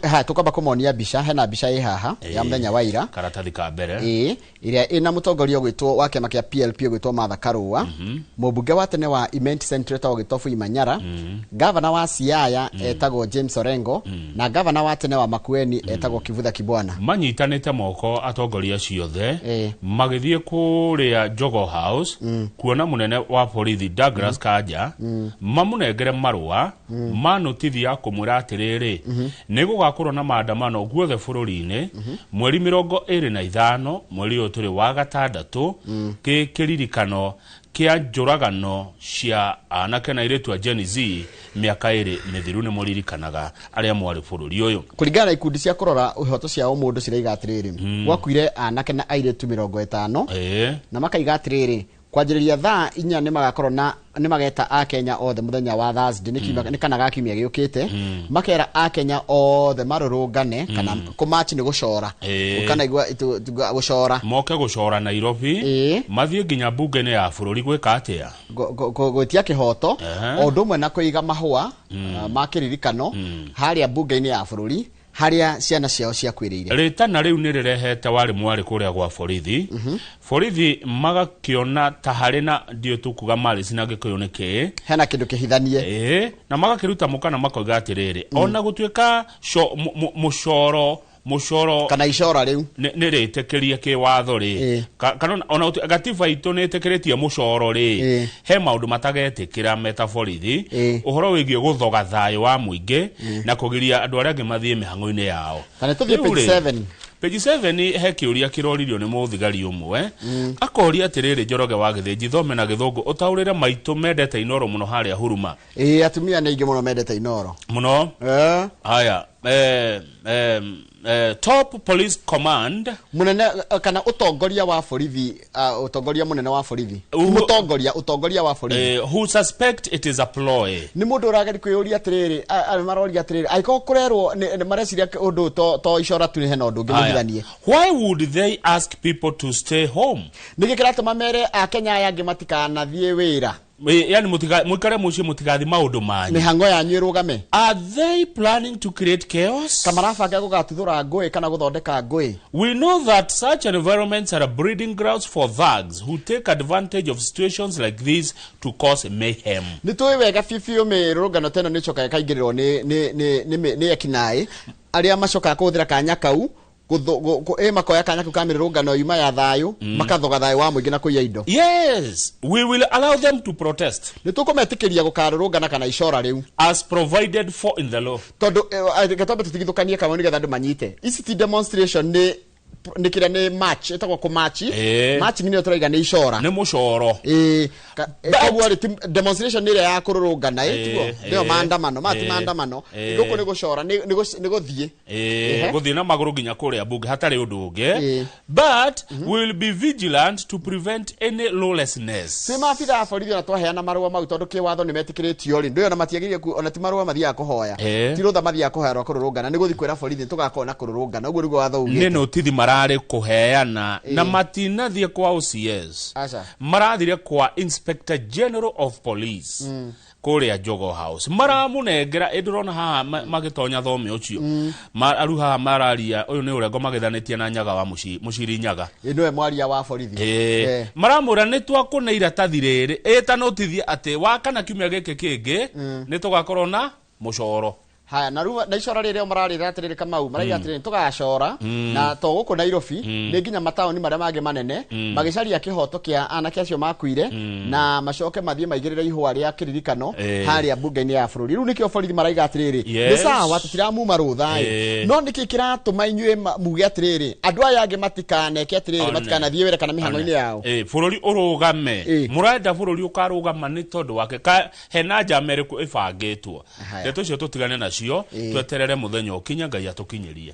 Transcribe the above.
Ha tukaba kumonia bica hena bica haha ya muthenya wa ira karatathi ka mbere iria ina mutongoria gwitwo wa kiama kia PLP gwitwo Martha Karua mubunge wa tene wa Imenti Central wa Gitofu Imanyara governor wa Siaya etagwo James Orengo na governor wa tene wa Makueni etagwo Kivutha Kibwana manyitanite moko atongoria ciothe magithie kuria Jogo House kuona munene wa borithi Douglas Kanja mamunengere marua manotithia kumwira atiriri nigugakorwo na maandamano guothe bururi-ini mweri 25 mweri uyu turi wa gatandatu kiririkano kia njuragano cia anake na iretu a Gen Z miaka iri mithiru ni muririkanaga aria mwari bururi uyu kuringana na ikundi cia kurora uhoto cia umundu ciraiga atiriri gwakuire anake na airetu 50 na makaiga atiriri kwajiriria thaa inya ni magakorwo na ni mageta a Kenya othe muthenya wa Thursday ni kana gakimia giukite makera a Kenya othe marurungane kana kumachi ni gucora kana igwa gucora moke gucora Nairobi mathie nginya bunge-ini ya bururi gwika atia gwetia kihoto ondu mwe na kuiga mahua makiririkano haria bunge-ini ya bururi haria ciana ciao cia kwirire ritana riu ni rirehete wari mwari kuria gwa borithi borithi magakiona ta hari na ndio tukuga mali sinage kuyoneke hena kindu kihithanie na magakiruta mukana makoiga atiriri ona gutwika mucoro kana icora riu ni ritekeria ki watho ri kana ona gatiba itu ni tekeretie mucoro ri he maundu matagetikira metaphorithi uhoro wigie guthoga thayo wa muingi na kugiria andu aria ngimathie mihango-ini yao kana tuthie page 7 he kiuria kiroririo ni muthigari umwe akoria atiriri Njoroge wa Githinji thome na Githungu utaurire maitu mendete Inoro muno haria Huruma atumia ni ingi muno mendete Inoro muno haya top police command munene kana utongoria wa borithi utongoria munene wa borithi utongoria wa borithi who suspect it is a ploy ni mundu urageri kwiyuria atiriri maroria atiriri aiko kurerwo ni mareciria undu to icora tu ni hena undu ngimithanie why would they ask people to stay home nigikira tumamere a Kenya aya ngi matikanathie wira yani muikare muci mutigathi maundu manyu mihango yanyu irugame are they planning to create chaos kamarabanga gugatuthura ngui kana guthondeka ngui we know that such environments are breeding grounds for thugs who take advantage of situations like these to cause mayhem ni tuwe wega fifi umirugano teno ni choka kaingiriro ni ekinai aria macoka kuthira kanya kau makoya kanya kukamirugano yuma ya thayo makathoga thayo wa muingi na kuya indo yes we will allow them to protest nitukumetikiria gukarurugana kana icora riu as provided for in the law tondu gatobe tutigithukanie kamwe nigetha andu manyite isi demonstration ni kira ni match etagwo ku match match ni turaiga ni icora ni mucoro etagwo demonstration ni ya kururungana etwo ndio maandamano maandamano nduko ni gucora ni guthie guthie na maguru nginya kuria bunge hatari undu unge but we will be vigilant to prevent any lawlessness si mafida borithi na twaheana marua mau tondu ki watho ni metikiritio ri ndio na matiagirie ona ti marua mathia kuhoya ti rutha mathia kuhoya ro kururungana ni guthi kwira borithi tugakona kururungana uguo rugo watho ugite ni notithi marari kuheana na matinathie kwa OCS marathire kwa Inspector General of Police kuria Jogo House maramunengera idurona haha magitonya thome ucio aruha mararia uyu ni urengo magithanitie na Nyaga wa muciri Nyaga niwe mwaria wa borithi maramura ni twakuneira tathiriri etanotithie ati wakana kiumia giki kingi ni tugakorwo na mucoro haya na icora rire mararira atiriri Kamau maraiga atiriri tugacora na to guku Nairobi ni nginya mataoni maria mage manene magicaria kihoto kia anake acio makuire na macoke mathie maigirira ihwa ria kiririkano haria bunge-ini ya bururi riu nikio borithi maraiga atiriri ni sawa tutiramuma rutha no niki kiratuma inyue muge atiriri andu aya angi matikaneke atiriri matikanathie wira kana mihango-ini yao bururi urugame murenda bururi ukarugama ni tondu wake hena jameriku ibangitwo teto cio tutigane na tweterere muthenya ukinya Ngai atukinyirie